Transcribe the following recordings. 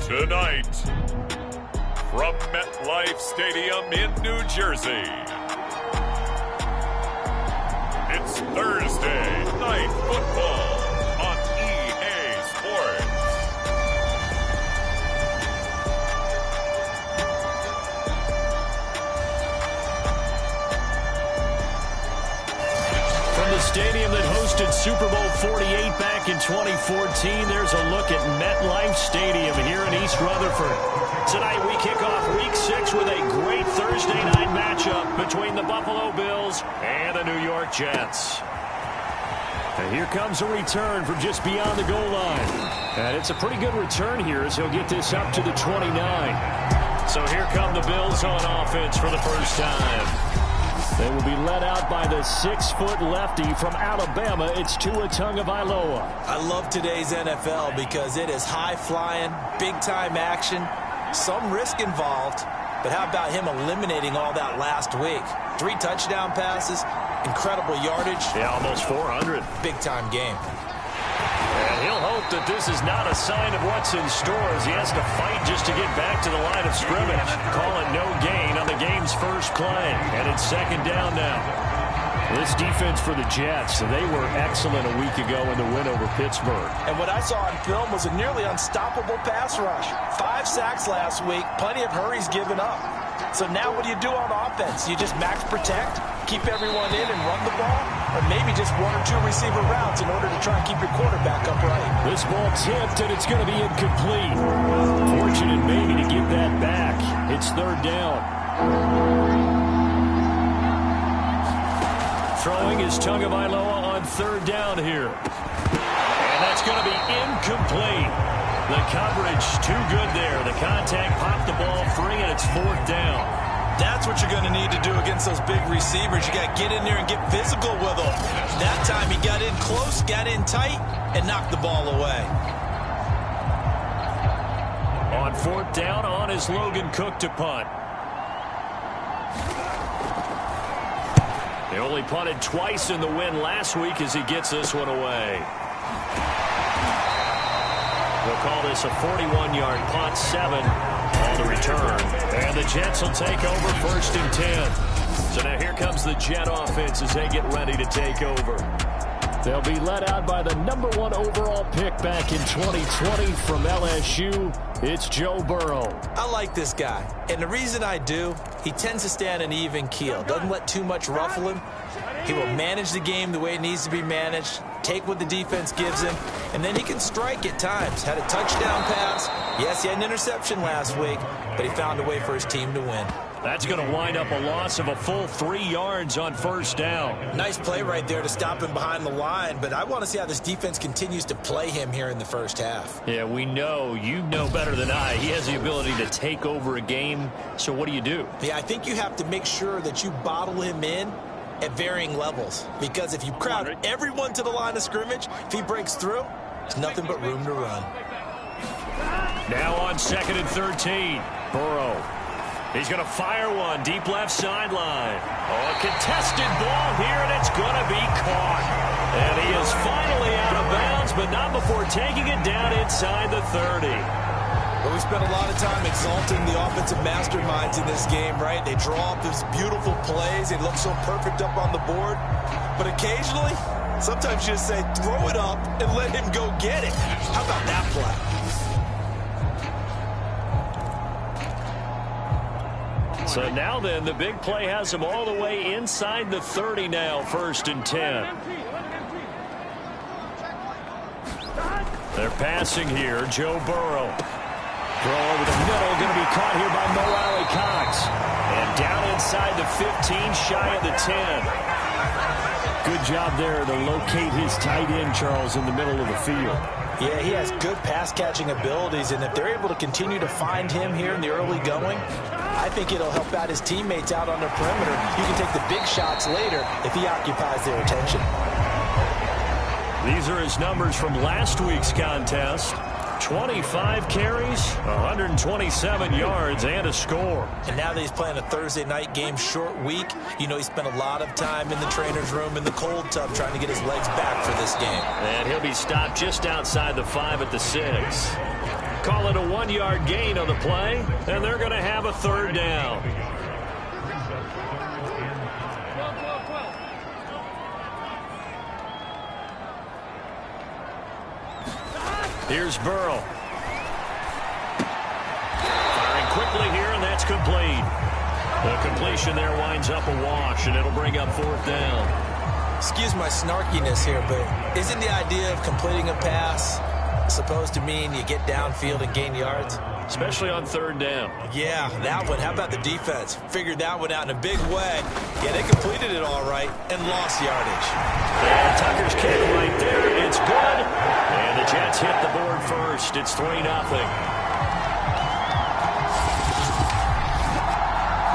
Tonight, from MetLife Stadium in New Jersey, it's Thursday Night Football on EA Sports. From the stadium that hosted Super Bowl 48 back in 2014, there's a look at MetLife Stadium here in East Rutherford. Tonight we kick off Week 6 with a great Thursday night matchup between the Buffalo Bills and the New York Jets. And here comes a return from just beyond the goal line. And it's a pretty good return here as he'll get this up to the 29. So here come the Bills on offense for the first time. They will be led out by the 6-foot lefty from Alabama. It's Tua Tagovailoa. I love today's NFL because it is high-flying, big-time action, some risk involved. But how about him eliminating all that last week? 3 touchdown passes, incredible yardage. Yeah, almost 400. Big-time game. And he'll hope that this is not a sign of what's in store as he has to fight just to get back to the line of scrimmage. Call it no gain on the game's first play. And it's second down now. This defense for the Jets, they were excellent a week ago in the win over Pittsburgh. And what I saw on film was a nearly unstoppable pass rush. 5 sacks last week, plenty of hurries given up. So now what do you do on offense? You just max protect, keep everyone in and run the ball? Or maybe just 1 or 2 receiver routes in order to try and keep your quarterback upright. This ball tipped, and it's going to be incomplete. Fortunate maybe to get that back. It's third down. Throwing is Tagovailoa on third down here. And that's going to be incomplete. The coverage too good there. The contact popped the ball free, and it's fourth down. That's what you're going to need to do against those big receivers. You got to get in there and get physical with them. That time he got in close, got in tight, and knocked the ball away. On fourth down, on is Logan Cook to punt. They only punted twice in the win last week as he gets this one away. We'll call this a 41-yard punt, 7 on the return. And the Jets will take over first and 10. So now here comes the Jet offense as they get ready to take over. They'll be led out by the number 1 overall pick back in 2020 from LSU. It's Joe Burrow. I like this guy. And the reason I do, he tends to stand an even keel. Doesn't let too much ruffle him. He will manage the game the way it needs to be managed, take what the defense gives him, and then he can strike at times. Had a touchdown pass. Yes, he had an interception last week, but he found a way for his team to win. That's going to wind up a loss of a full 3 yards on first down. Nice play right there to stop him behind the line, but I want to see how this defense continues to play him here in the first half. Yeah, we know, you know better than I, he has the ability to take over a game, so what do you do? Yeah, I think you have to make sure that you bottle him in at varying levels, because if you crowd everyone to the line of scrimmage, if he breaks through, there's nothing but room to run. Now on second and 13, Burrow. He's going to fire one deep left sideline. Oh, a contested ball here, and it's going to be caught. And he is finally out of bounds, but not before taking it down inside the 30. Well, we spent a lot of time exalting the offensive masterminds in this game, right? They draw up these beautiful plays. They look so perfect up on the board. But occasionally, sometimes you just say, throw it up and let him go get it. How about that play? So now then, the big play has him all the way inside the 30 now, first and 10. They're passing here, Joe Burrow. Throw over the middle, going to be caught here by Mo Alley-Cox. And down inside the 15, shy of the 10. Good job there to locate his tight end, Charles, in the middle of the field. Yeah, he has good pass-catching abilities, and if they're able to continue to find him here in the early going, I think it'll help out his teammates out on the perimeter. You can take the big shots later if he occupies their attention. These are his numbers from last week's contest. 25 carries, 127 yards, and a score. And now that he's playing a Thursday night game, short week, you know he spent a lot of time in the trainer's room in the cold tub trying to get his legs back for this game. And he'll be stopped just outside the 5 at the 6. call it a 1-yard gain on the play, and they're going to have a third down. Here's Burrow. Firing quickly here, and that's complete. The completion there winds up a wash, and it'll bring up fourth down. Excuse my snarkiness here, but isn't the idea of completing a pass supposed to mean you get downfield and gain yards? Especially on third down. Yeah, that one. How about the defense? Figured that one out in a big way. Yeah, they completed it all right and lost yardage. And Tucker's kick right there. It's good. And the Jets hit the board first. It's 3-0.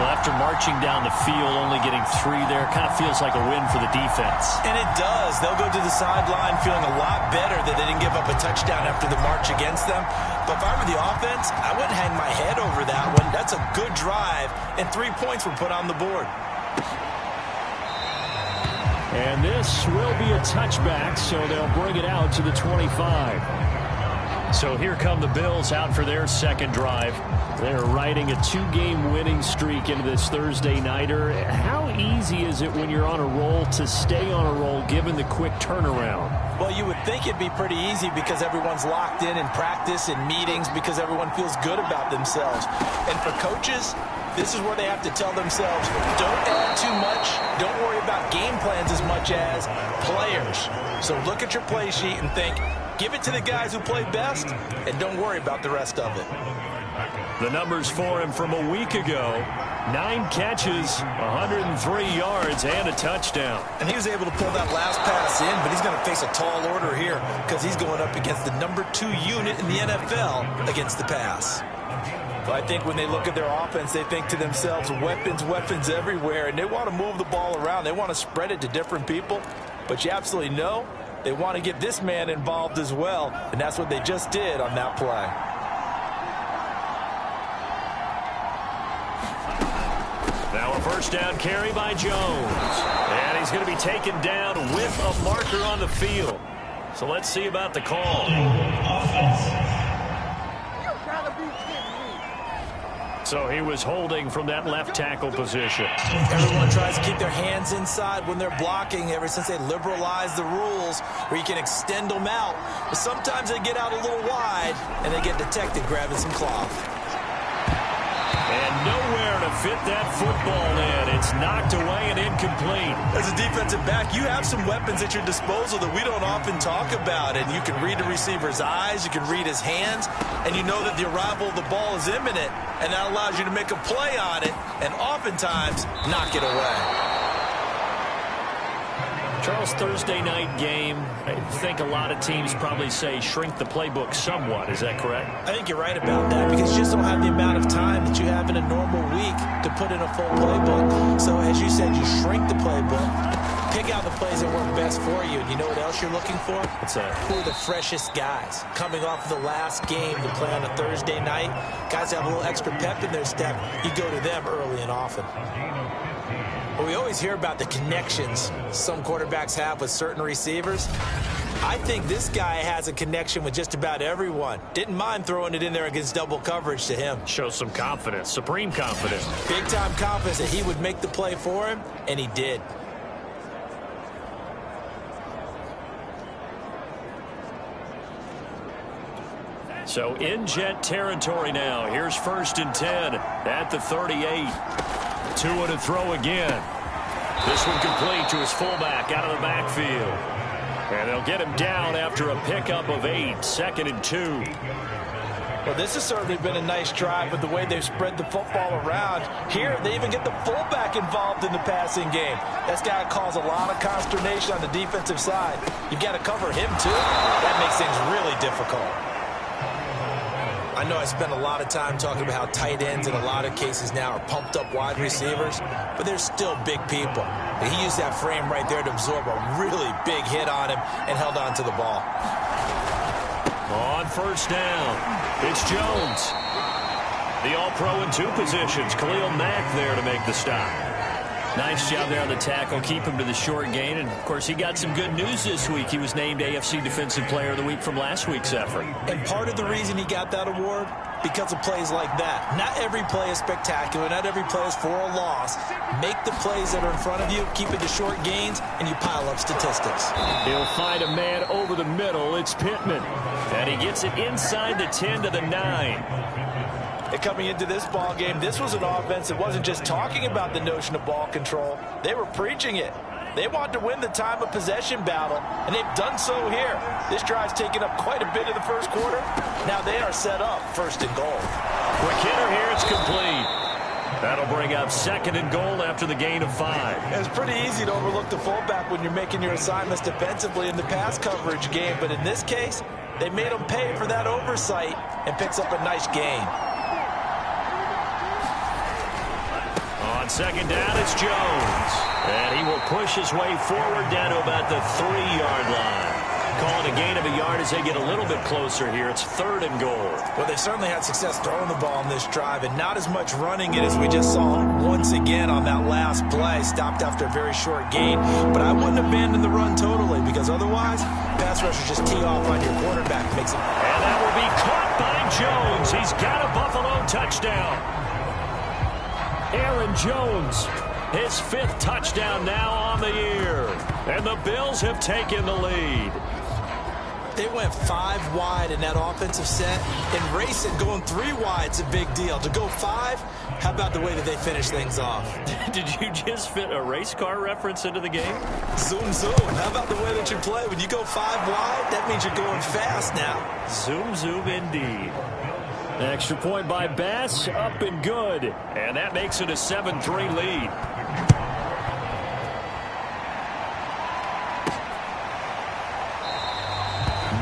Well, after marching down the field, only getting 3 there, kind of feels like a win for the defense. And it does. They'll go to the sideline feeling a lot better that they didn't give up a touchdown after the march against them. But if I were the offense, I wouldn't hang my head over that one. That's a good drive, and 3 points were put on the board. And this will be a touchback, so they'll bring it out to the 25. So here come the Bills out for their second drive. They're riding a 2-game winning streak into this Thursday nighter. How easy is it when you're on a roll to stay on a roll given the quick turnaround? Well, you would think it'd be pretty easy because everyone's locked in practice and meetings because everyone feels good about themselves. And for coaches, this is where they have to tell themselves, don't add too much, don't worry about game plans as much as players. So look at your play sheet and think, give it to the guys who play best, and don't worry about the rest of it. The numbers for him from a week ago: 9 catches, 103 yards, and a touchdown. And he was able to pull that last pass in, but he's going to face a tall order here because he's going up against the number 2 unit in the NFL against the pass. So I think when they look at their offense, they think to themselves, weapons, weapons everywhere, and they want to move the ball around. They want to spread it to different people, but you absolutely know they want to get this man involved as well, and that's what they just did on that play. Now a first down carry by Jones. And he's going to be taken down with a marker on the field. So let's see about the call. So he was holding from that left tackle position. Everyone tries to keep their hands inside when they're blocking ever since they liberalized the rules where you can extend them out. But sometimes they get out a little wide and they get detected grabbing some cloth. And nowhere to fit that football in. It's knocked away and incomplete. As a defensive back, you have some weapons at your disposal that we don't often talk about. And you can read the receiver's eyes, you can read his hands, and you know that the arrival of the ball is imminent. And that allows you to make a play on it and oftentimes knock it away. Charles, Thursday night game, I think a lot of teams probably say shrink the playbook somewhat. Is that correct? I think you're right about that because you just don't have the amount of time that you have in a normal week to put in a full playbook. So as you said, you shrink the playbook, pick out the plays that work best for you. And you know what else you're looking for? What's that? Who are the freshest guys coming off of the last game to play on a Thursday night? Guys that have a little extra pep in their step. You go to them early and often. Well, we always hear about the connections some quarterbacks have with certain receivers. I think this guy has a connection with just about everyone. Didn't mind throwing it in there against double coverage to him. Shows some confidence, supreme confidence. Big-time confidence that he would make the play for him, and he did. So in Jet territory now. Here's 1st and 10 at the 38. Tua to throw again. This one complete to his fullback out of the backfield. And they'll get him down after a pickup of 8. 2nd and 2. Well, this has certainly been a nice drive with the way they've spread the football around. Here, they even get the fullback involved in the passing game. That's got to cause a lot of consternation on the defensive side. You've got to cover him, too. That makes things really difficult. I know I spent a lot of time talking about how tight ends in a lot of cases now are pumped up wide receivers, but they're still big people. And he used that frame right there to absorb a really big hit on him and held on to the ball. On 1st down, it's Jones. The All-Pro in 2 positions. Khalil Mack there to make the stop. Nice job there on the tackle. Keep him to the short gain. And, of course, he got some good news this week. He was named AFC Defensive Player of the Week from last week's effort. And part of the reason he got that award, because of plays like that. Not every play is spectacular. Not every play is for a loss. Make the plays that are in front of you, keep it to short gains, and you pile up statistics. He'll find a man over the middle. It's Pittman. And he gets it inside the 10 to the 9. And coming into this ball game, this was an offense that wasn't just talking about the notion of ball control. They were preaching it. They wanted to win the time of possession battle, and they've done so here. This drive's taken up quite a bit of the first quarter. Now they are set up first and goal. Quick hitter here. It's complete. That'll bring up second and goal after the gain of 5. It's pretty easy to overlook the fullback when you're making your assignments defensively in the pass coverage game, but in this case, they made him pay for that oversight and picks up a nice gain. On second down, it's Jones. And he will push his way forward down to about the 3-yard line. Calling a gain of a yard as they get a little bit closer here. It's third and goal. Well, they certainly had success throwing the ball in this drive and not as much running it as we just saw once again on that last play. Stopped after a very short gain. But I wouldn't abandon the run totally because otherwise, pass rushers just tee off on your quarterback. Makes it. And that will be caught by Jones. He's got a Buffalo touchdown. Aaron Jones, his 5th touchdown now on the year. And the Bills have taken the lead. They went 5 wide in that offensive set. And racing going 3 wide is a big deal. To go 5, how about the way that they finish things off? Did you just fit a race car reference into the game? Zoom, zoom. How about the way that you play? When you go 5 wide, that means you're going fast now. Zoom, zoom indeed. Extra point by Bass, up and good. And that makes it a 7-3 lead.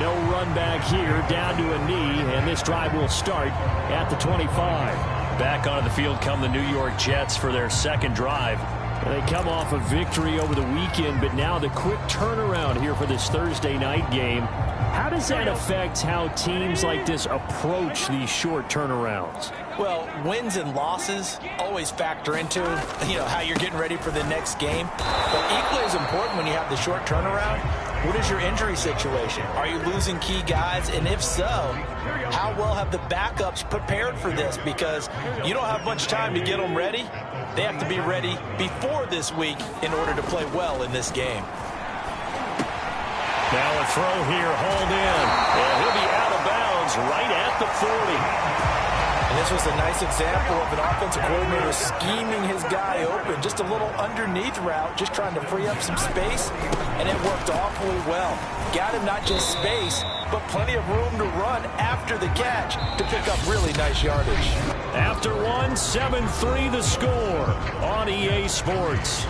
No run back here, down to a knee, and this drive will start at the 25. Back onto the field come the New York Jets for their second drive. They come off a victory over the weekend, but now the quick turnaround here for this Thursday night game. How does that affect how teams like this approach these short turnarounds? Well, wins and losses always factor into, how you're getting ready for the next game. But equally as important when you have the short turnaround, what is your injury situation? Are you losing key guys? And if so, how well have the backups prepared for this? Because you don't have much time to get them ready. They have to be ready before this week in order to play well in this game. Now a throw here, hauled in. And he'll be out of bounds right at the 40. And this was a nice example of an offensive coordinator scheming his guy open. Just a little underneath route, just trying to free up some space. And it worked awfully well. Got him not just space, but plenty of room to run after the catch to pick up really nice yardage. After one, 7-3 the score on EA Sports.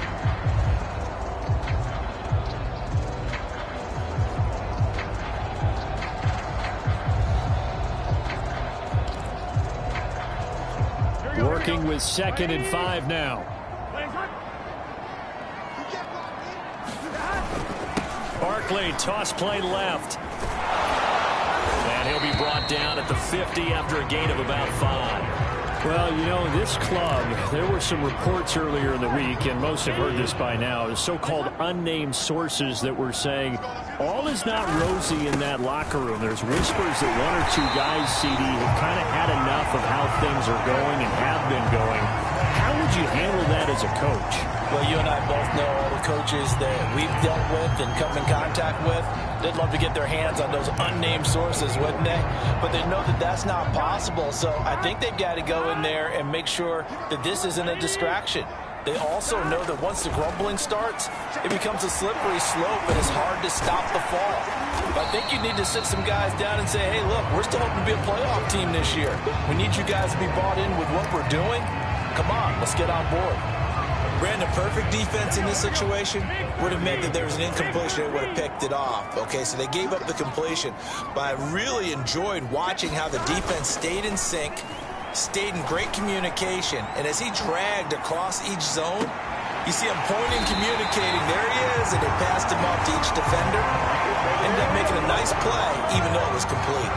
Working with 2nd and 5 now. Barkley, toss play left. And he'll be brought down at the 50 after a gain of about 5. Well, this club, there were some reports earlier in the week, and most have heard this by now, so-called unnamed sources that were saying all is not rosy in that locker room. There's whispers that 1 or 2 guys, CD, have kind of had enough of how things are going and have been going. How would you handle that as a coach? Well, you and I both know all the coaches that we've dealt with and come in contact with. They'd love to get their hands on those unnamed sources, wouldn't they? But they know that that's not possible. So I think they've got to go in there and make sure that this isn't a distraction. They also know that once the grumbling starts, it becomes a slippery slope and it's hard to stop the fall. But I think you need to sit some guys down and say, hey, look, we're still hoping to be a playoff team this year. We need you guys to be bought in with what we're doing. Come on, let's get on board. Brandon, perfect defense in this situation would have meant that there was an incompletion and would have picked it off. Okay, so they gave up the completion. But I really enjoyed watching how the defense stayed in sync, stayed in great communication. And as he dragged across each zone, you see him pointing, communicating. There he is, and they passed him off to each defender. Ended up making a nice play, even though it was complete.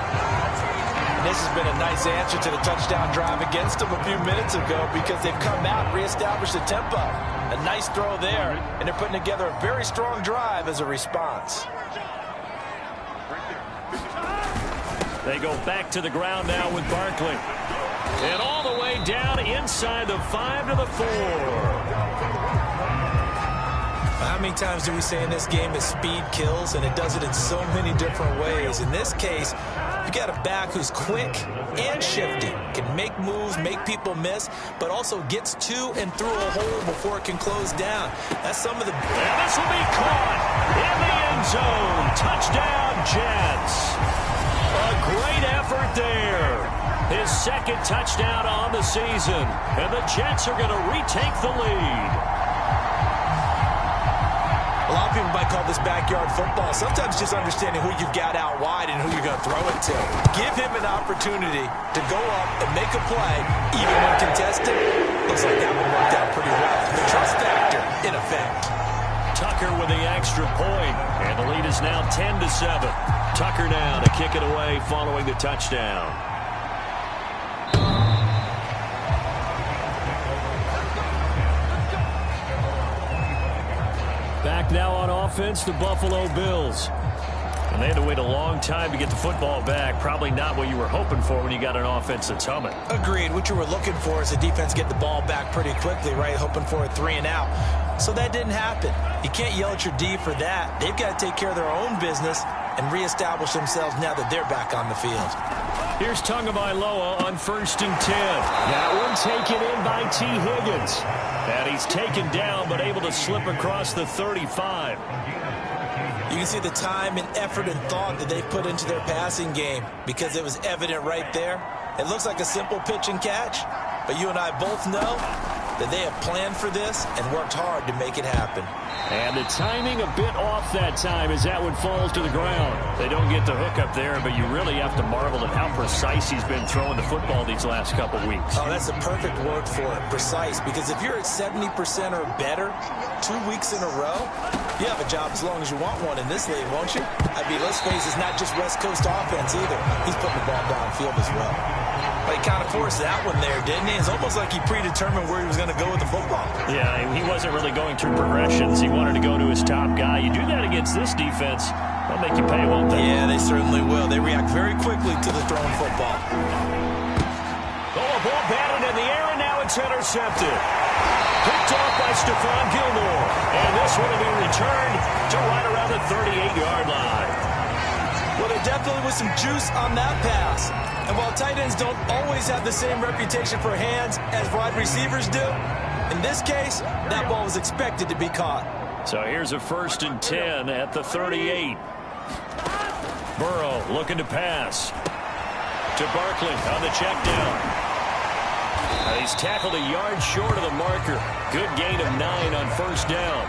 And this has been a nice answer to the touchdown drive against them a few minutes ago because they've come out and reestablished the tempo. A nice throw there, and they're putting together a very strong drive as a response. They go back to the ground now with Barkley. And all the way down inside the 5 to the 4. How many times do we say in this game that speed kills, and it does it in so many different ways? In this case, you got a back who's quick and shifty, can make moves, make people miss, but also gets to and through a hole before it can close down. That's some of the... And this will be caught in the end zone. Touchdown, Jets. A great effort there. His second touchdown on the season, and the Jets are going to retake the lead. A lot of people might call this backyard football. Sometimes just understanding who you've got out wide and who you're going to throw it to. Give him an opportunity to go up and make a play, even when contested. Looks like that one worked out pretty well. The trust factor, in effect. Tucker with the extra point, and the lead is now 10-7. Tucker now to kick it away following the touchdown. Back now on offense, the Buffalo Bills. And they had to wait a long time to get the football back. Probably not what you were hoping for when you got an offense that's humming. Agreed. What you were looking for is the defense get the ball back pretty quickly, right? Hoping for a 3 and out. So that didn't happen. You can't yell at your D for that. They've got to take care of their own business and reestablish themselves now that they're back on the field. Here's Tagovailoa on 1st and 10. That one taken in by T. Higgins. And he's taken down but able to slip across the 35. You can see the time and effort and thought that they put into their passing game because it was evident right there. It looks like a simple pitch and catch, but you and I both know that they have planned for this and worked hard to make it happen. And the timing a bit off that time as that one falls to the ground. They don't get the hook up there, but you really have to marvel at how precise he's been throwing the football these last couple weeks. Oh, that's the perfect word for it, precise, because if you're at 70% or better 2 weeks in a row, you have a job as long as you want one in this league, won't you? I mean, let's face it, it's not just West Coast offense either. He's putting the ball downfield as well. But he kind of forced that one there, didn't he? It's almost like he predetermined where he was going to go with the football. Yeah, he wasn't really going through progressions. He wanted to go to his top guy. You do that against this defense, they'll make you pay, won't they? Yeah, they certainly will. They react very quickly to the thrown football. Oh, a ball batted in the air, and now it's intercepted. Picked off by Stephon Gilmore. And this one will be returned to right around the 38-yard line. Well, there definitely was some juice on that pass. And while tight ends don't always have the same reputation for hands as wide receivers do, in this case, that ball was expected to be caught. So here's a 1st and 10 at the 38. Burrow looking to pass. To Barkley on the check down. He's tackled a yard short of the marker. Good gain of 9 on 1st down.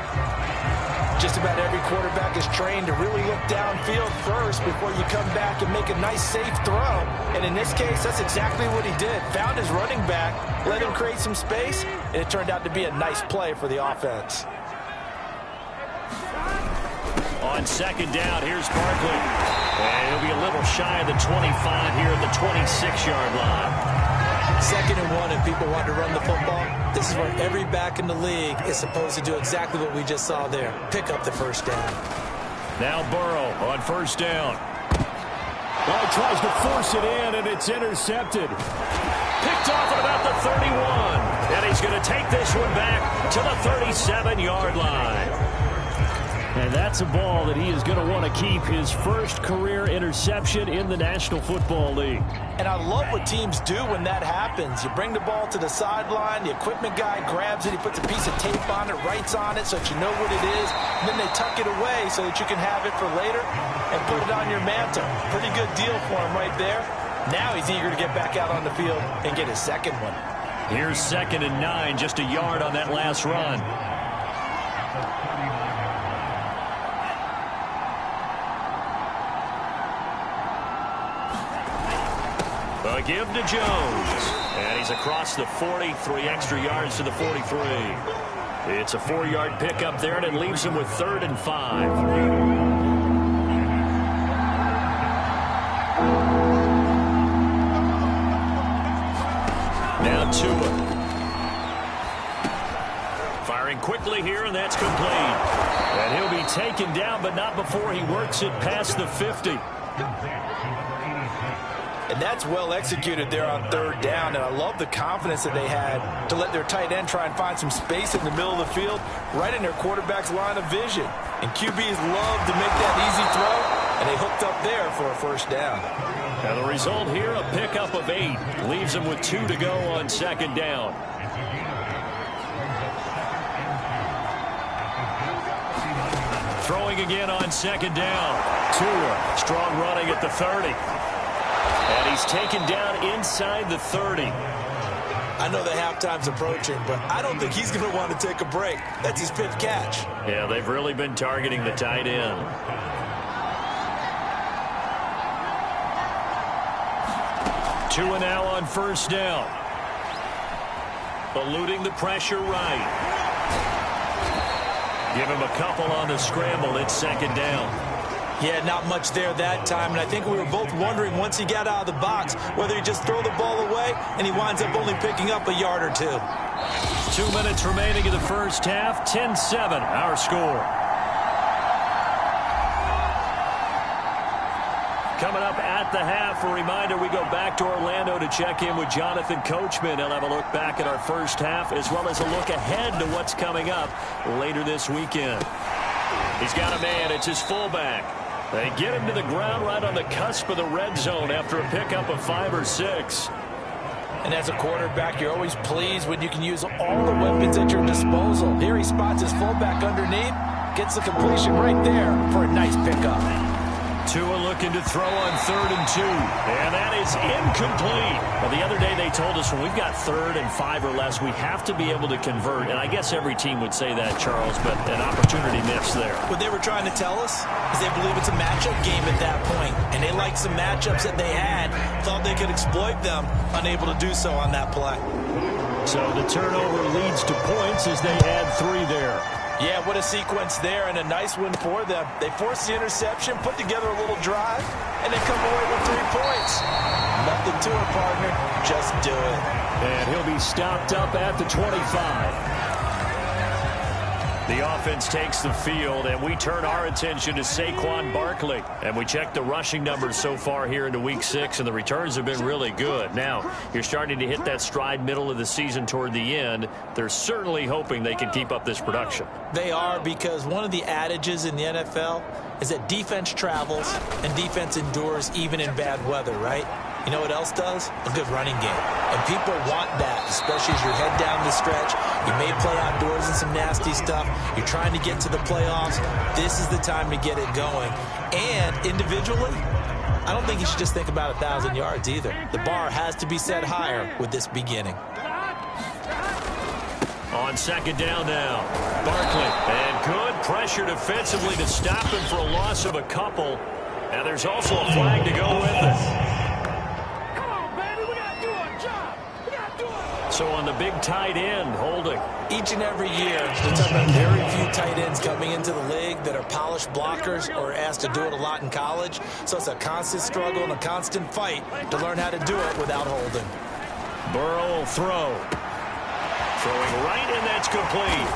Just about every quarterback is trained to really look downfield first before you come back and make a nice, safe throw. And in this case, that's exactly what he did. Found his running back, let him create some space, and it turned out to be a nice play for the offense. On 2nd down, here's Barkley. And he'll be a little shy of the 25 here at the 26-yard line. 2nd and 1, and people want to run the football. This is where every back in the league is supposed to do exactly what we just saw there. Pick up the 1st down. Now Burrow on 1st down. Well, he tries to force it in, and it's intercepted. Picked off at about the 31. And he's going to take this one back to the 37-yard line. And that's a ball that he is going to want to keep, his first career interception in the National Football League. And I love what teams do when that happens. You bring the ball to the sideline, the equipment guy grabs it, he puts a piece of tape on it, writes on it so that you know what it is, and then they tuck it away so that you can have it for later and put it on your mantle. Pretty good deal for him right there. Now he's eager to get back out on the field and get his 2nd one. Here's 2nd and 9, just a yard on that last run. A give to Jones. And he's across the 40, 3 extra yards to the 43. It's a 4-yard pickup there, and it leaves him with 3rd and 5. Now Tua. Firing quickly here, and that's complete. And he'll be taken down, but not before he works it past the 50. And that's well executed there on third down. And I love the confidence that they had to let their tight end try and find some space in the middle of the field, right in their quarterback's line of vision. And QBs love to make that easy throw, and they hooked up there for a first down. Now the result here, a pickup of 8. Leaves them with 2 to go on second down. Throwing again on second down. Tua, strong running at the 30. And he's taken down inside the 30. I know the halftime's approaching, but I don't think he's going to want to take a break. That's his 5th catch. Yeah, they've really been targeting the tight end. Tua now on first down. Eluding the pressure right. Give him a couple on the scramble. It's second down. Yeah, not much there that time, and I think we were both wondering once he got out of the box whether he'd just throw the ball away, and he winds up only picking up a yard or 2. 2 minutes remaining in the first half. 10-7, our score. Coming up at the half, a reminder, we go back to Orlando to check in with Jonathan Coachman. He'll have a look back at our first half as well as a look ahead to what's coming up later this weekend. He's got a man. It's his fullback. They get him to the ground right on the cusp of the red zone after a pickup of 5 or 6. And as a quarterback, you're always pleased when you can use all the weapons at your disposal. Here he spots his fullback underneath, gets the completion right there for a nice pickup. Tua looking to throw on 3rd and 2. And that is incomplete. Well, the other day they told us when we've got 3rd and 5 or less, we have to be able to convert. And I guess every team would say that, Charles, but an opportunity missed there. What they were trying to tell us is they believe it's a matchup game at that point. And they liked some matchups that they had, thought they could exploit them, unable to do so on that play. So the turnover leads to points as they add 3 there. Yeah, what a sequence there, and a nice one for them. They forced the interception, put together a little drive, and they come away with 3 points. Nothing to it, partner. Just do it. And he'll be stopped up at the 25. The offense takes the field, and we turn our attention to Saquon Barkley. And we check the rushing numbers so far here into Week 6, and the returns have been really good. Now, you're starting to hit that stride middle of the season toward the end. They're certainly hoping they can keep up this production. They are, because one of the adages in the NFL is that defense travels and defense endures even in bad weather, right? You know what else does? A good running game. And people want that, especially as you head down the stretch. You may play outdoors in some nasty stuff. You're trying to get to the playoffs. This is the time to get it going. And individually, I don't think you should just think about 1,000 yards either. The bar has to be set higher with this beginning. On second down now, Barkley. And good pressure defensively to stop him for a loss of a couple. And there's also a flag to go with it. So on the big tight end, holding. Each and every year, we're talking about very few tight ends coming into the league that are polished blockers or asked to do it a lot in college. So it's a constant struggle and a constant fight to learn how to do it without holding. Burrow will throw. Throwing right, and that's complete.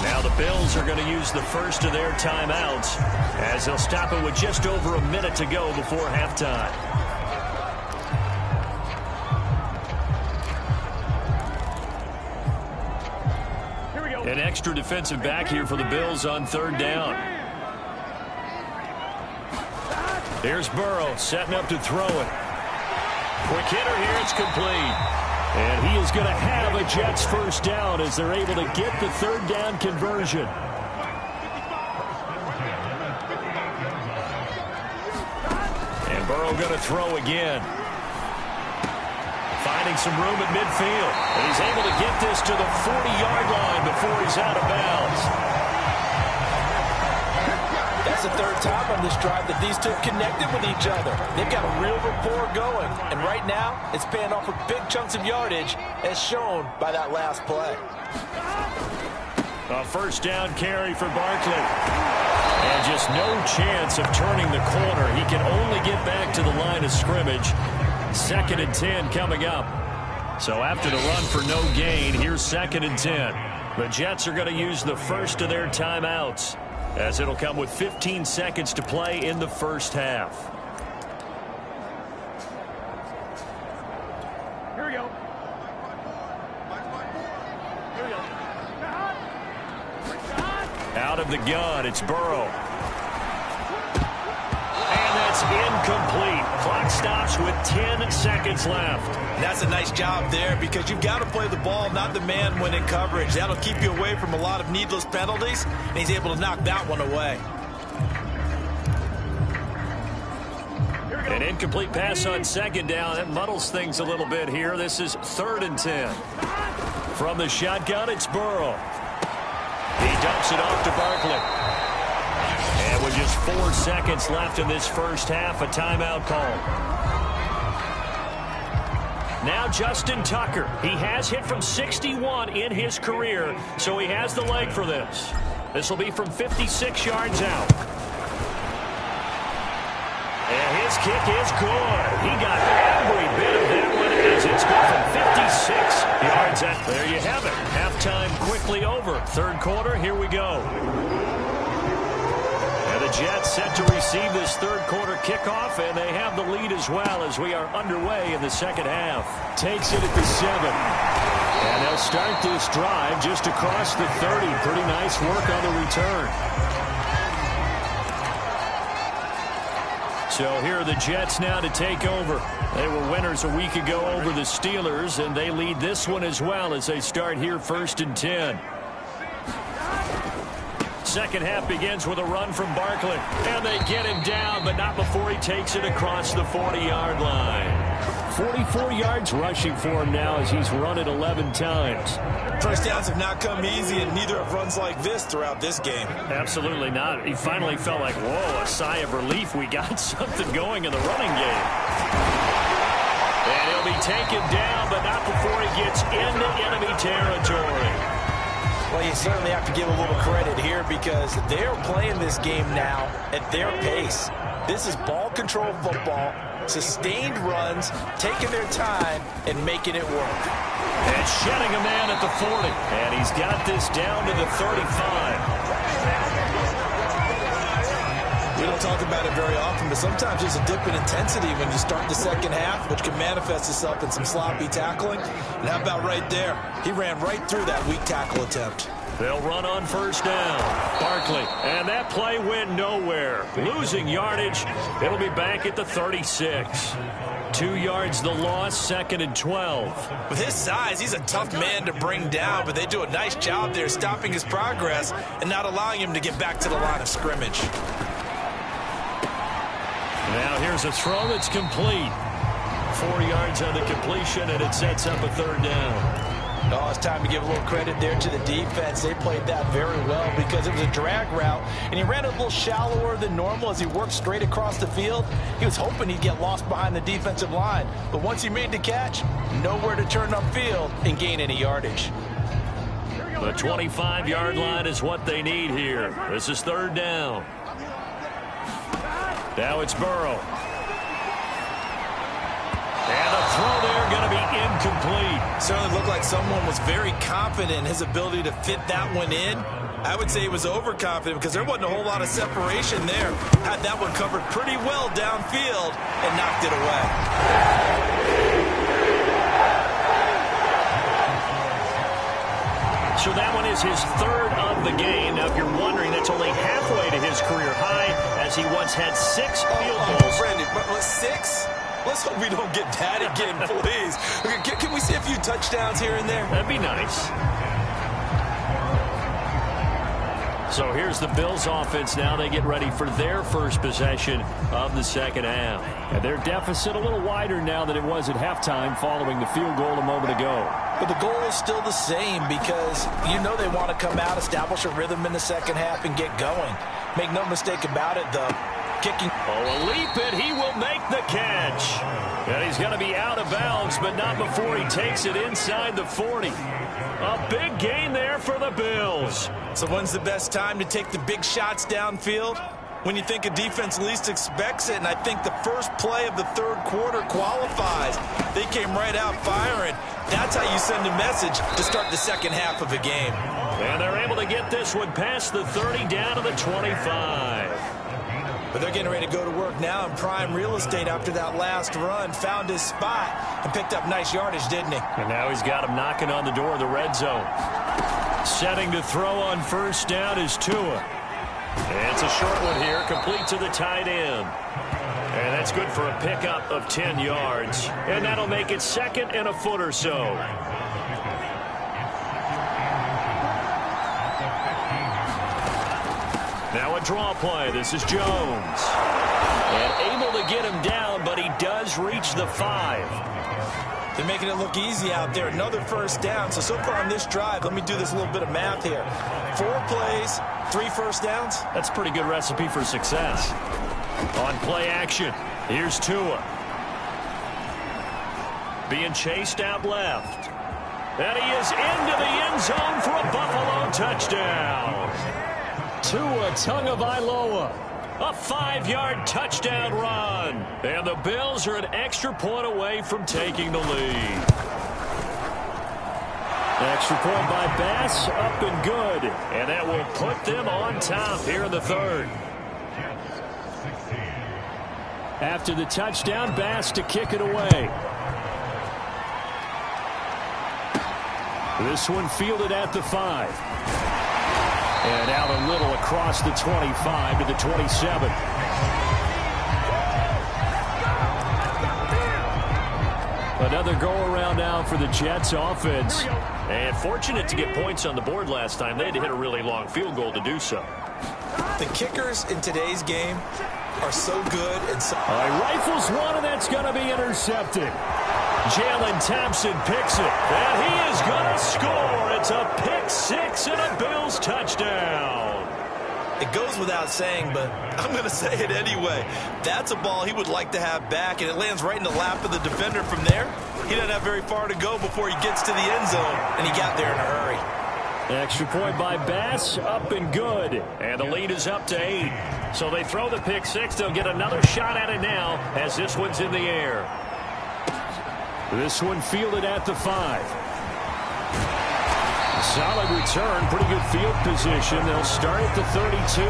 Now the Bills are going to use the first of their timeouts as they'll stop it with just over a minute to go before halftime. An extra defensive back here for the Bills on third down. Here's Burrow setting up to throw it. Quick hitter here, it's complete. And he is going to have a Jets first down as they're able to get the third down conversion. And Burrow going to throw again. Finding some room at midfield. And he's able to get this to the 40-yard line before he's out of bounds. That's the third time on this drive that these two connected with each other. They've got a real rapport going. And right now, it's paying off with big chunks of yardage, as shown by that last play. A first down carry for Barkley. And just no chance of turning the corner. He can only get back to the line of scrimmage. 2nd and 10 coming up. So after the run for no gain, here's 2nd and 10. The Jets are going to use the first of their timeouts, as it'll come with 15 seconds to play in the first half. Here we go. Out of the gun, it's Burrow. And that's incomplete. Clock stops with 10 seconds left. That's a nice job there because you've got to play the ball, not the man when in coverage. That'll keep you away from a lot of needless penalties, and he's able to knock that one away. An incomplete pass on 2nd down. That muddles things a little bit here. This is 3rd and 10. From the shotgun, it's Burrow. He dumps it off to Barkley. And with just 4 seconds left in this first half, a timeout call. Now Justin Tucker. He has hit from 61 in his career, so he has the leg for this. This will be from 56 yards out. And his kick is good. He got every bit of that one as it's good from 56 yards out. There you have it. Halftime quickly over. 3rd quarter, here we go. And the Jets set to receive this 3rd quarter kickoff, and they have the lead as well as we are underway in the 2nd half. Takes it at the 7. And they'll start this drive just across the 30. Pretty nice work on the return. So here are the Jets now to take over. They were winners a week ago over the Steelers, and they lead this one as well as they start here 1st and 10. 2nd half begins with a run from Barkley. And they get him down, but not before he takes it across the 40-yard line. 44 yards rushing for him now as he's run it 11 times. First downs have not come easy, and neither have runs like this throughout this game. Absolutely not. He finally felt like, whoa, a sigh of relief. We got something going in the running game. And he'll be taken down, but not before he gets into enemy territory. Well, you certainly have to give a little credit here because they're playing this game now at their pace. This is ball control football, sustained runs, taking their time, and making it work. And shedding a man at the 40. And he's got this down to the 35. We don't talk about it very often, but sometimes there's a dip in intensity when you start the 2nd half, which can manifest itself in some sloppy tackling. And how about right there? He ran right through that weak tackle attempt. They'll run on 1st down. Barkley. And that play went nowhere. Losing yardage. It'll be back at the 36. 2 yards the loss, 2nd and 12. With his size, he's a tough man to bring down, but they do a nice job there stopping his progress and not allowing him to get back to the line of scrimmage. Now here's a throw that's complete. 4 yards on the completion, and it sets up a 3rd down. Oh, it's time to give a little credit there to the defense. They played that very well because it was a drag route, and he ran a little shallower than normal as he worked straight across the field. He was hoping he'd get lost behind the defensive line, but once he made the catch, nowhere to turn upfield and gain any yardage. The 25-yard line is what they need here. This is 3rd down. Now it's Burrow. And the throw there going to be incomplete. Certainly looked like someone was very confident in his ability to fit that one in. I would say he was overconfident because there wasn't a whole lot of separation there. Had that one covered pretty well downfield and knocked it away. So that one is his 3rd of the game. Now, if you're wondering, that's only halfway to his career high, as he once had 6 field goals. Brandon, but 6? Let's hope we don't get that again, please. Can we see a few touchdowns here and there? That'd be nice. So here's the Bills offense now. They get ready for their first possession of the 2nd half. And their deficit a little wider now than it was at halftime following the field goal a moment ago. But the goal is still the same because you know they want to come out, establish a rhythm in the 2nd half, and get going. Make no mistake about it, the kicking. Oh, a leap, and he will make the catch. And he's going to be out of bounds, but not before he takes it inside the 40. A big gain there for the Bills. So when's the best time to take the big shots downfield? when you think a defense least expects it, and I think the first play of the third quarter qualifies. They came right out firing. That's how you send a message to start the second half of a game. And they're able to get this one past the 30 down to the 25. But they're getting ready to go to work now in prime real estate after that last run. Found his spot and picked up nice yardage, didn't he? And now he's got him knocking on the door of the red zone. Setting to throw on first down is Tua. And it's a short one here, complete to the tight end. And that's good for a pickup of 10 yards. And that'll make it second and a foot or so. Now a draw play. This is Jones. And able to get him down, but he does reach the 5. They're making it look easy out there. Another first down. So far on this drive, let me do this little bit of math here. 4 plays, 3 first downs. That's a pretty good recipe for success. On play action, here's Tua. Being chased out left. And he is into the end zone for a Buffalo touchdown. Tua Tagovailoa. A 5-yard touchdown run. And the Bills are an extra point away from taking the lead. Extra point by Bass, up and good. And that will put them on top here in the third. After the touchdown, Bass to kick it away. This one fielded at the 5. And out a little across the 25 to the 27. Another go-around now for the Jets offense. And fortunate to get points on the board last time. They had to hit a really long field goal to do so. The kickers in today's game are so good. And so rifles one, and that's going to be intercepted. Jalen Thompson picks it, and he is going to score. It's a pick 6 and a Bills touchdown. It goes without saying, but I'm going to say it anyway. That's a ball he would like to have back, and it lands right in the lap of the defender from there. He doesn't have very far to go before he gets to the end zone, and he got there in a hurry. Extra point by Bass, up and good. And the lead is up to 8. So they throw the pick 6. They'll get another shot at it now as this one's in the air. This one fielded at the 5. Solid return, pretty good field position. They'll start at the 32.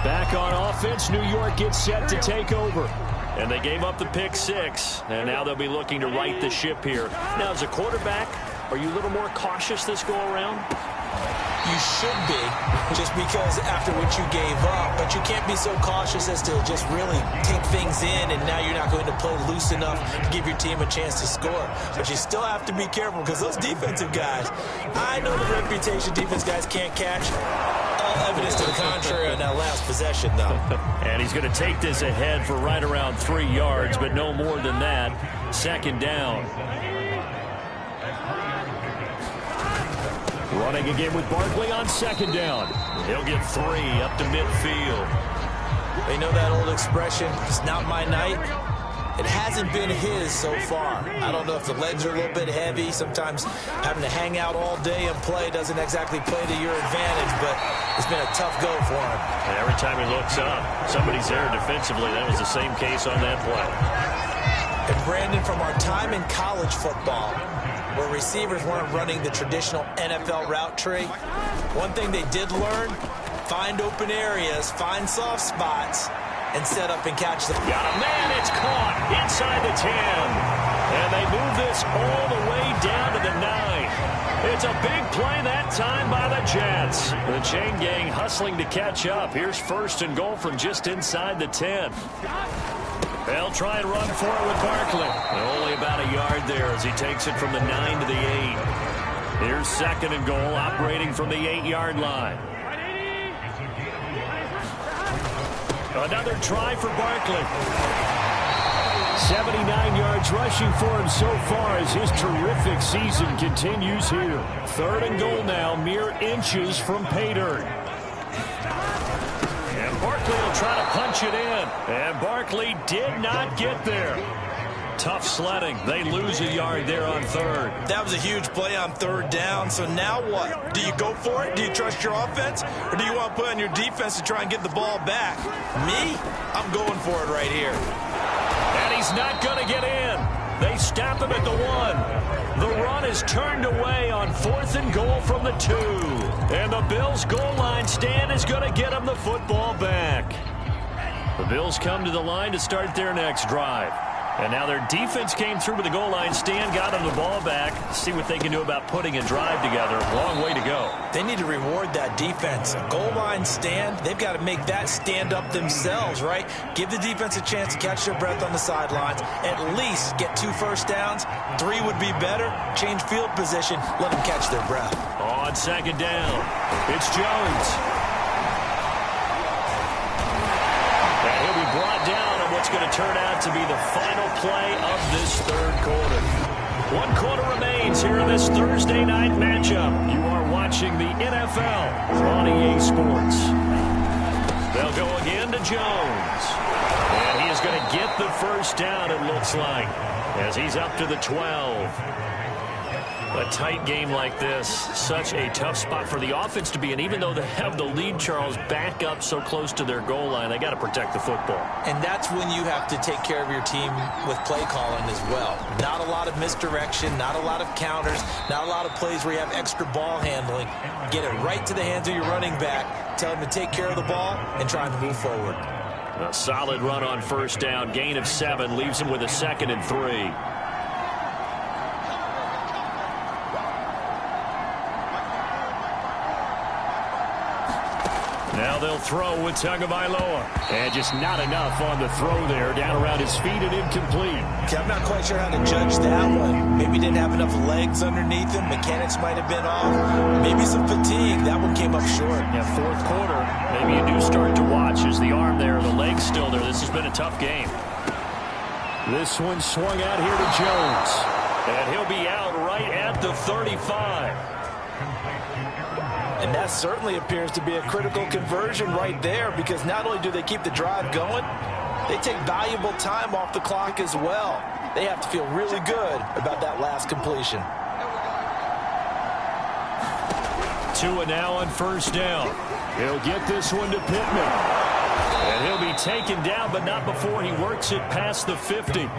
Back on offense, New York gets set to take over. And they gave up the pick 6, and now they'll be looking to right the ship here. Now, as a quarterback, are you a little more cautious this go-around? You should be, just because after what you gave up. But you can't be so cautious as to just really take things in, and now you're not going to play loose enough to give your team a chance to score. But you still have to be careful, because those defensive guys, I know the reputation defense guys can't catch. All evidence to the contrary on that last possession, though. And he's going to take this ahead for right around 3 yards, but no more than that. Second down. Running again with Barkley on second down. He'll get 3 up to midfield. They know that old expression, it's not my night. It hasn't been his so far. I don't know if the legs are a little bit heavy. Sometimes having to hang out all day and play doesn't exactly play to your advantage, but it's been a tough go for him. And every time he looks up, somebody's there defensively. That was the same case on that play. And Brandon, from our time in college football, where receivers weren't running the traditional NFL route tree, one thing they did learn, find open areas, find soft spots, and set up and catch them. Got a man, it's caught inside the 10. And they move this all the way down to the 9. It's a big play that time by the Jets. The chain gang hustling to catch up. Here's first and goal from just inside the 10. They'll try and run for it with Barkley. Only about a yard there as he takes it from the 9 to the 8. Here's second and goal, operating from the 8-yard line. Another try for Barkley. 79 yards rushing for him so far as his terrific season continues here. Third and goal now, mere inches from pay dirt. And Barkley will try to punch it in. And Barkley did not get there. Tough sledding. They lose a yard there on third. That was a huge play on third down. So now what? Do you go for it? Do you trust your offense? Or do you want to put on your defense to try and get the ball back? Me? I'm going for it right here. And he's not going to get in. They stop him at the 1. The run is turned away on 4th and goal from the 2. And the Bills' goal line stand is going to get them the football back. The Bills come to the line to start their next drive. And now their defense came through with the goal line stand, got them the ball back. See what they can do about putting a drive together. Long way to go. They need to reward that defense. A goal line stand, they've got to make that stand up themselves, right? Give the defense a chance to catch their breath on the sidelines. At least get 2 first downs. 3 would be better. Change field position. Let them catch their breath. On second down, it's Jones. And he'll be brought down on what's going to turn out to be the final play of this third quarter. 1 quarter remains here in this Thursday night matchup. You are watching the NFL on EA Sports. They'll go again to Jones. And he is going to get the first down, it looks like, as he's up to the 12. A tight game like this, such a tough spot for the offense to be in. Even though they have the lead, Charles, back up so close to their goal line, they got to protect the football. And that's when you have to take care of your team with play calling as well. Not a lot of misdirection, not a lot of counters, not a lot of plays where you have extra ball handling. Get it right to the hands of your running back, tell him to take care of the ball, and try to move forward. A solid run on first down, gain of 7, leaves him with a 2nd and 3. Now they'll throw with Tagovailoa. And just not enough on the throw there. Down around his feet and incomplete. Okay, I'm not quite sure how to judge that one. Maybe didn't have enough legs underneath him. Mechanics might have been off. Maybe some fatigue. That one came up short. Yeah, 4th quarter. Maybe you do start to watch as the arm there, the leg's still there. This has been a tough game. This one swung out here to Jones. And he'll be out right at the 35. And that certainly appears to be a critical conversion right there, because not only do they keep the drive going, they take valuable time off the clock as well. They have to feel really good about that last completion. Tua now on first down. He'll get this one to Pittman. And he'll be taken down, but not before he works it past the 50.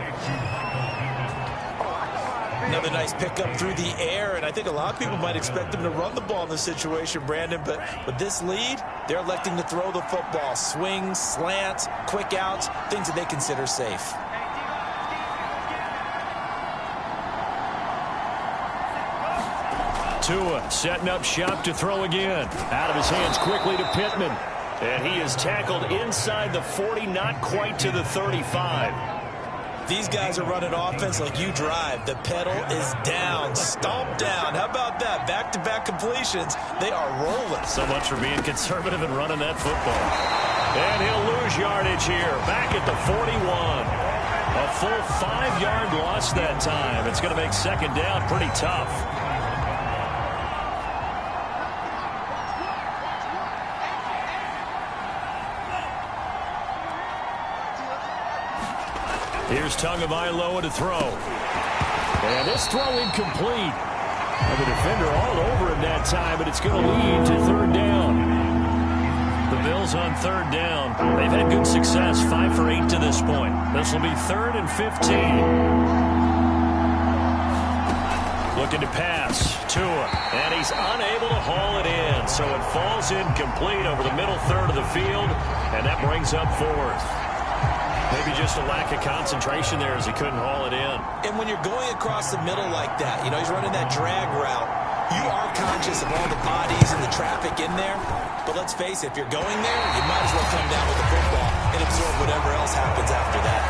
Another nice pickup through the air, and I think a lot of people might expect them to run the ball in this situation, Brandon, but with this lead, they're electing to throw the football. Swings, slants, quick outs, things that they consider safe. Tua setting up shop to throw again. Out of his hands quickly to Pittman. And he is tackled inside the 40, not quite to the 35. These guys are running offense like you drive. The pedal is down, stomp down. How about that? Back-to-back completions. They are rolling. So much for being conservative and running that football. And he'll lose yardage here. Back at the 41. A full 5-yard loss that time. It's going to make second down pretty tough. Here's Tagovailoa to throw. And this throw incomplete. And the defender all over him that time, but it's going to lead to third down. The Bills on third down. They've had good success, 5 for 8 to this point. This will be 3rd and 15. Looking to pass. Tua. And he's unable to haul it in. So it falls incomplete over the middle third of the field. And that brings up 4th. Maybe just a lack of concentration there as he couldn't haul it in. And when you're going across the middle like that, you know, he's running that drag route, you are conscious of all the bodies and the traffic in there. But let's face it, if you're going there, you might as well come down with the football and absorb whatever else happens after that.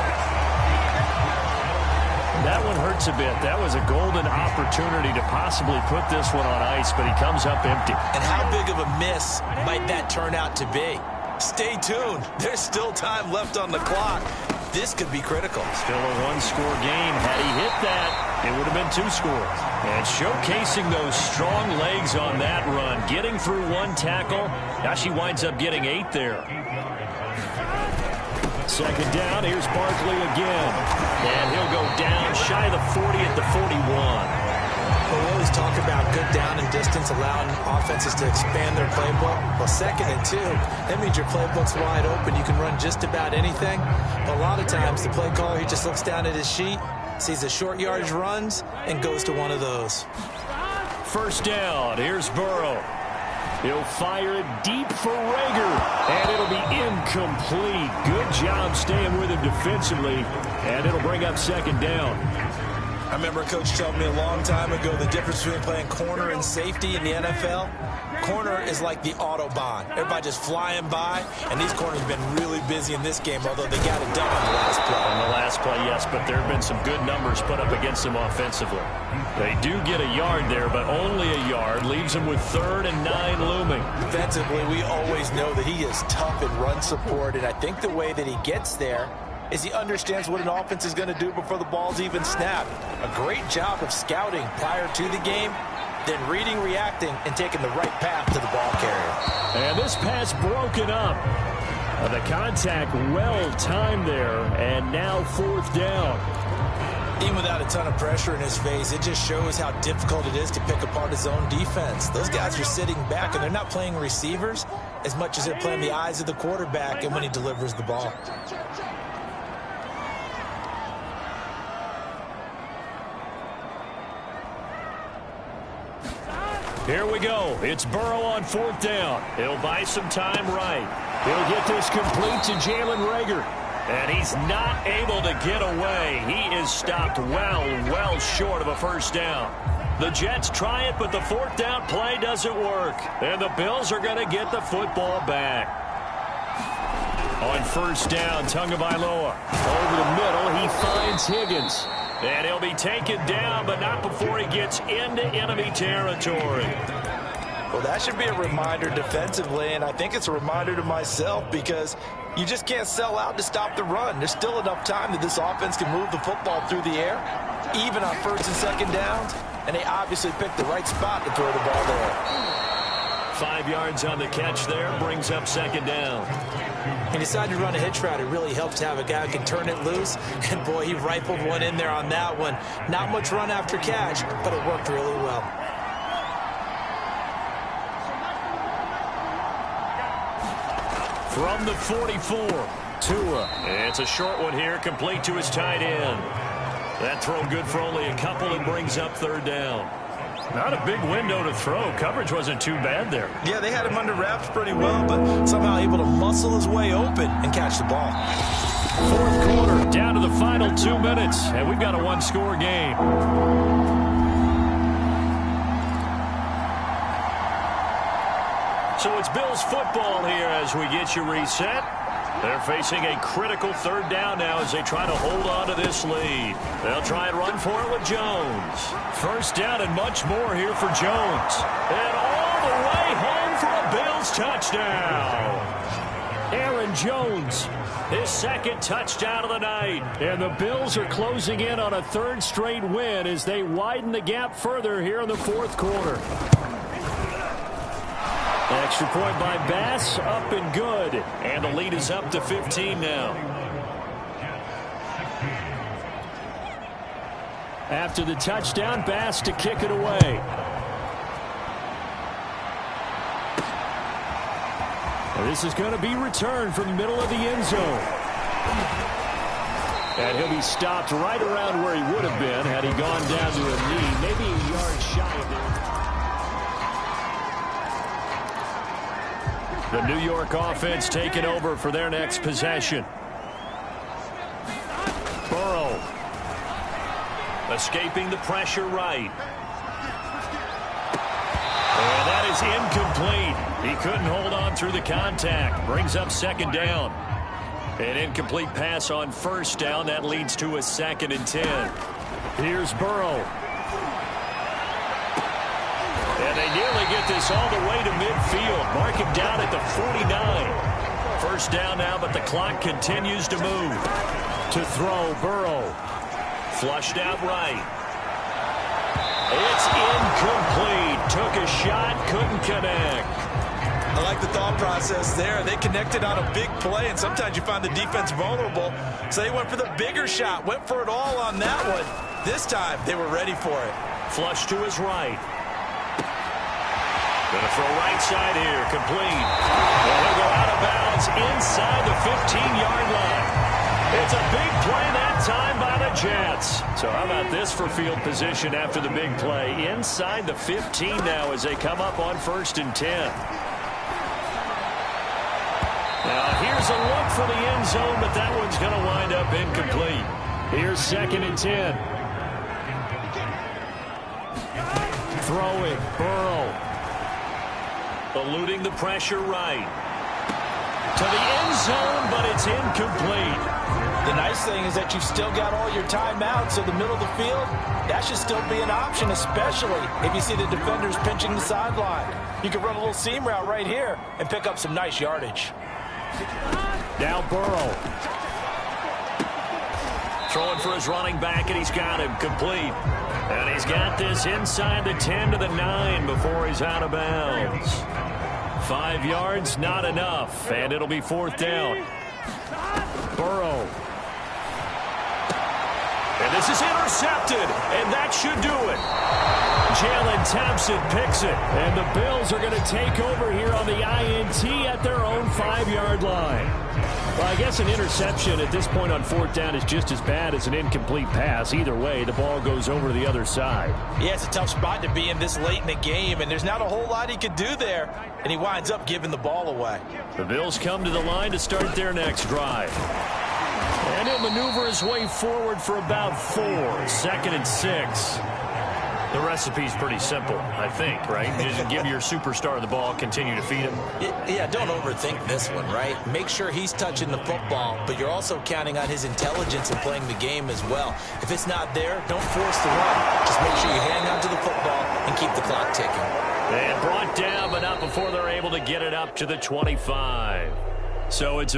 That one hurts a bit. That was a golden opportunity to possibly put this one on ice, but he comes up empty. And how big of a miss might that turn out to be? Stay tuned. There's still time left on the clock. This could be critical. Still a 1-score game. Had he hit that, it would have been 2 scores. And showcasing those strong legs on that run, getting through 1 tackle. Now she winds up getting 8 there. Second down, here's Barkley again. And he'll go down shy of the 40 at the 41. Well, we always talk about good down and distance, allowing offenses to expand their playbook. Well, 2nd and 2, that means your playbook's wide open. You can run just about anything. But a lot of times, the play caller, he just looks down at his sheet, sees the short yardage runs, and goes to one of those. First down, here's Burrow. He'll fire it deep for Reagor, and it'll be incomplete. Good job staying with him defensively, and it'll bring up second down. I remember a coach told me a long time ago the difference between playing corner and safety in the NFL. Corner is like the Autobahn. Everybody just flying by, and these corners have been really busy in this game, although they got it done on the last play. On the last play, yes, but there have been some good numbers put up against them offensively. They do get a yard there, but only a yard. Leaves them with 3rd and 9 looming. Defensively, we always know that he is tough in run support, and I think the way that he gets there is he understands what an offense is going to do before the ball's even snapped. A great job of scouting prior to the game, then reading, reacting, and taking the right path to the ball carrier. And this pass broken up. The contact well timed there, and now 4th down. Even without a ton of pressure in his face, it just shows how difficult it is to pick apart his own defense. Those guys are sitting back, and they're not playing receivers as much as they're playing the eyes of the quarterback and when he delivers the ball. Here we go. It's Burrow on 4th down. He'll buy some time right. He'll get this complete to Jalen Reagor. And he's not able to get away. He is stopped well short of a first down. The Jets try it, but the 4th down play doesn't work. And the Bills are going to get the football back. On first down, Tagovailoa. Over the middle, he finds Higgins. And he'll be taken down, but not before he gets into enemy territory. Well, that should be a reminder defensively, and I think it's a reminder to myself because you just can't sell out to stop the run. There's still enough time that this offense can move the football through the air, even on 1st and 2nd downs, and they obviously picked the right spot to throw the ball there. 5 yards on the catch there, brings up 2nd down. He decided to run a hitch route. It really helped to have a guy who can turn it loose, and boy, he rifled one in there on that one. Not much run after catch, but it worked really well. From the 44, Tua. It's a short one here, complete to his tight end. That throw good for only a couple and brings up 3rd down. Not a big window to throw. Coverage wasn't too bad there. Yeah, they had him under wraps pretty well, but somehow able to muscle his way open and catch the ball. 4th quarter, down to the final 2 minutes, and we've got a 1-score game. So it's Bills football here as we get you reset. They're facing a critical 3rd down now as they try to hold on to this lead. They'll try and run for it with Jones. First down and much more here for Jones. And all the way home for a Bills touchdown. Aaron Jones, his 2nd touchdown of the night. And the Bills are closing in on a 3rd straight win as they widen the gap further here in the 4th quarter. Extra point by Bass, up and good. And the lead is up to 15 now. After the touchdown, Bass to kick it away. And this is going to be returned from the middle of the end zone. And he'll be stopped right around where he would have been had he gone down to a knee, maybe a yard shy of there. The New York offense taking over for their next possession. Burrow. Escaping the pressure right. And that is incomplete. He couldn't hold on through the contact. Brings up 2nd down. An incomplete pass on 1st down. That leads to a 2nd and 10. Here's Burrow. And they nearly get this all the way to midfield. Mark him down at the 49. First down now, but the clock continues to move. To throw, Burrow. Flushed out right. It's incomplete. Took a shot, couldn't connect. I like the thought process there. They connected on a big play, and sometimes you find the defense vulnerable. So they went for the bigger shot, went for it all on that one. This time, they were ready for it. Flush to his right. Going to throw right side here, complete. Well, he'll go out of bounds inside the 15-yard line. It's a big play that time by the Jets. So how about this for field position after the big play? Inside the 15 now as they come up on 1st and 10. Now here's a look for the end zone, but that one's going to wind up incomplete. Here's 2nd and 10. Throwing, Burrow. Eluding the pressure right. To the end zone, but it's incomplete. The nice thing is that you've still got all your timeouts, so the middle of the field, that should still be an option, especially if you see the defenders pinching the sideline. You can run a little seam route right here and pick up some nice yardage. Now Burrow. Throwing for his running back, and he's got him complete. And he's got this inside the 10 to the 9 before he's out of bounds. 5 yards, not enough, and it'll be 4th down. Burrow. And this is intercepted, and that should do it. Jalen Thompson picks it, and the Bills are going to take over here on the INT at their own 5-yard line. Well, I guess an interception at this point on 4th down is just as bad as an incomplete pass. Either way, the ball goes over to the other side. Yeah, it's a tough spot to be in this late in the game, and there's not a whole lot he could do there, and he winds up giving the ball away. The Bills come to the line to start their next drive. And he'll maneuver his way forward for about 4. 2nd and 6. The recipe's pretty simple, I think, right? You just give your superstar the ball, continue to feed him. Yeah, don't overthink this one, right? Make sure he's touching the football, but you're also counting on his intelligence in playing the game as well. If it's not there, don't force the run. Just make sure you hang on to the football and keep the clock ticking. And brought down, but not before they're able to get it up to the 25. So it's a